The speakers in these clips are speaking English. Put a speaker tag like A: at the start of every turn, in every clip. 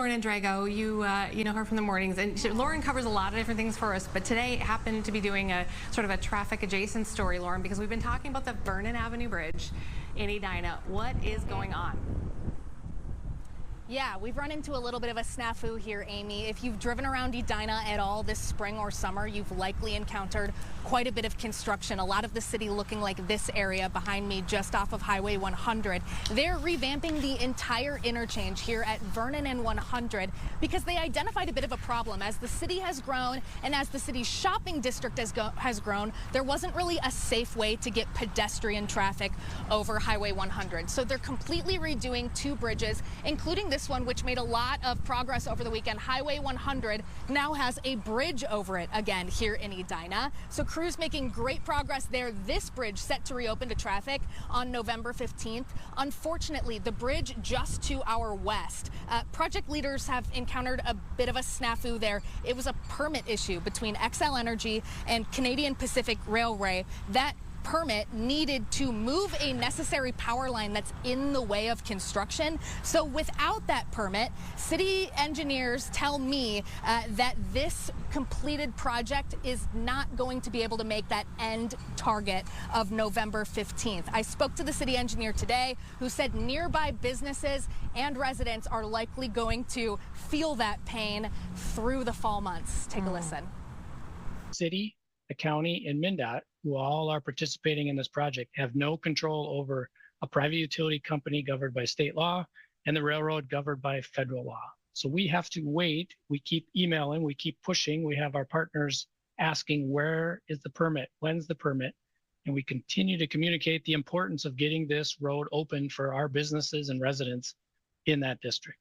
A: Lauren Andrego. You know her from the mornings, and Lauren covers a lot of different things for us, but today happened to be doing a sort of a traffic adjacent story, Lauren, because we've been talking about the Vernon Avenue bridge in Edina. What is going on?
B: Yeah, we've run into a little bit of a snafu here, Amy. If you've driven around Edina at all this spring or summer, you've likely encountered quite a bit of construction. A lot of the city looking like this area behind me, just off of Highway 100. They're revamping the entire interchange here at Vernon and 100 because they identified a bit of a problem. As the city has grown and as the city's shopping district has grown, there wasn't really a safe way to get pedestrian traffic over Highway 100. So they're completely redoing two bridges, including this one, which made a lot of progress over the weekend. Highway 100 now has a bridge over it again here in Edina. So crews making great progress there. This bridge set to reopen to traffic on November 15th. Unfortunately, the bridge just to our west, project leaders have encountered a bit of a snafu there. It was a permit issue between XL Energy and Canadian Pacific Railway. That permit needed to move a necessary power line that's in the way of construction. So without that permit, city engineers tell me that this completed project is not going to be able to make that end target of November 15th. I spoke to the city engineer today, who said nearby businesses and residents are likely going to feel that pain through the fall months. Take a listen.
C: City, the county, and MnDOT, who all are participating in this project, have no control over a private utility company governed by state law and the railroad governed by federal law. So we have to wait. We keep emailing, we keep pushing. We have our partners asking, where is the permit? When's the permit? And we continue to communicate the importance of getting this road open for our businesses and residents in that district.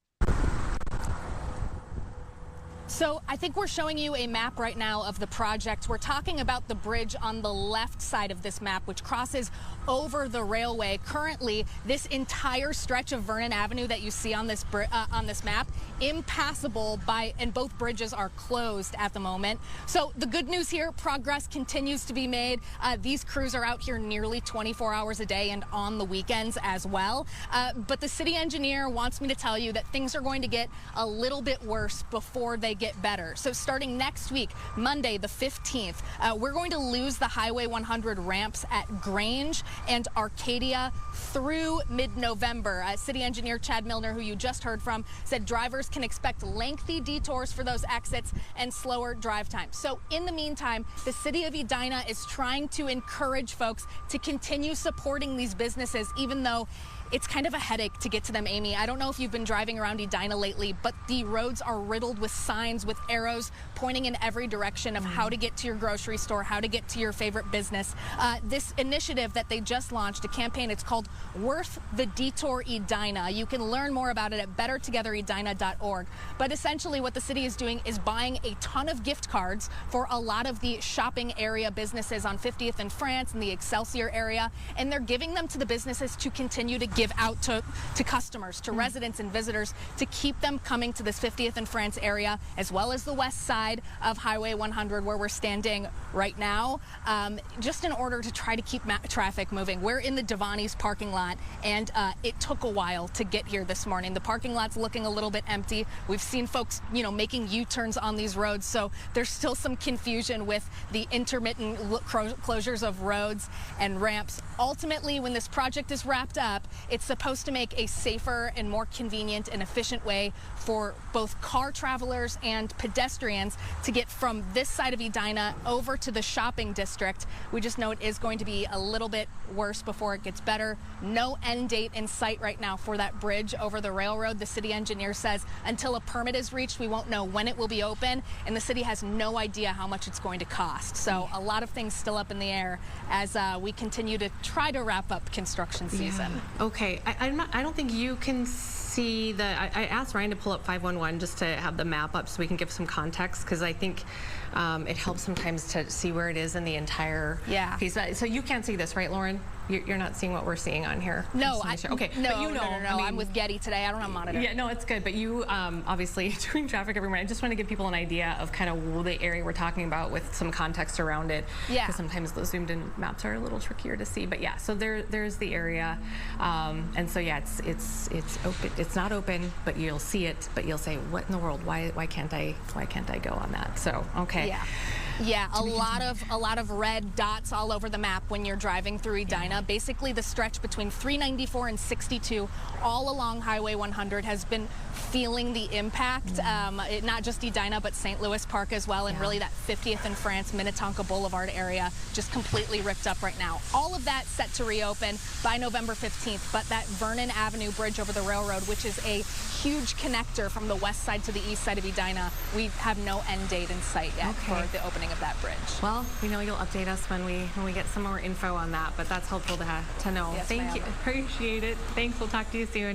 B: So I think we're showing you a map right now of the project. We're talking about the bridge on the left side of this map, which crosses over the railway. Currently, this entire stretch of Vernon Avenue that you see on this map, impassable and both bridges are closed at the moment. So the good news here, progress continues to be made. These crews are out here nearly 24 hours a day and on the weekends as well. But the city engineer wants me to tell you that things are going to get a little bit worse before they get better. So starting next week, Monday the 15th, we're going to lose the Highway 100 ramps at Grange and Arcadia through mid-November. City engineer Chad Milner, who you just heard from, said drivers can expect lengthy detours for those exits and slower drive times. So in the meantime, the city of Edina is trying to encourage folks to continue supporting these businesses, even though it's kind of a headache to get to them, Amy. I don't know if you've been driving around Edina lately, but the roads are riddled with signs with arrows pointing in every direction of how to get to your grocery store, how to get to your favorite business. This initiative that they just launched, a campaign, it's called Worth the Detour Edina. You can learn more about it at bettertogetheredina.org. But essentially what the city is doing is buying a ton of gift cards for a lot of the shopping area businesses on 50th and France and the Excelsior area, and they're giving them to the businesses to continue to give out to customers, to residents and visitors, to keep them coming to this 50th and France area, as well as the west side of Highway 100 where we're standing right now, just in order to try to keep traffic moving. We're in the Devani's parking lot, and it took a while to get here this morning. The parking lot's looking a little bit empty. We've seen folks, making U-turns on these roads, so there's still some confusion with the intermittent closures of roads and ramps. Ultimately, when this project is wrapped up, it's supposed to make a safer and more convenient and efficient way for both car travelers and pedestrians to get from this side of Edina over to the shopping district. We just know it is going to be a little bit worse before it gets better. No end date in sight right now for that bridge over the railroad. The city engineer says until a permit is reached, we won't know when it will be open, and the city has no idea how much it's going to cost. So a lot of things still up in the air as we continue to try to wrap up construction season.
A: Yeah. Okay, I don't think you can see I asked Ryan to pull up 511 just to have the map up so we can give some context, because I think it helps sometimes to see where it is in the entire piece. So you can't see this, right, Lauren? You're not seeing what we're seeing on here?
B: No.
A: Okay.
B: No,
A: but
B: no. I mean, I'm with Getty today. I don't have a monitor.
A: Yeah, no, it's good. But you obviously doing traffic every morning. I just want to give people an idea of kind of the area we're talking about with some context around it. Yeah. Because sometimes those zoomed in maps are a little trickier to see. But yeah, so there's the area, and so yeah, it's open. it's not open, but you'll see it, but you'll say, what in the world? Why can't I go on that? So, okay.
B: Yeah, a lot of red dots all over the map when you're driving through Edina. Yeah. Basically, the stretch between 394 and 62, all along Highway 100, has been feeling the impact. Not just Edina, but St. Louis Park as well, and really that 50th and France Minnetonka Boulevard area just completely ripped up right now. All of that set to reopen by November 15th, but that Vernon Avenue bridge over the railroad, which is a huge connector from the west side to the east side of Edina, we have no end date in sight yet for the opening of that bridge.
A: Well, you'll update us when we get some more info on that, but that's helpful to know.
B: Yes,
A: Thank you. Appreciate it. Thanks. We'll talk to you soon.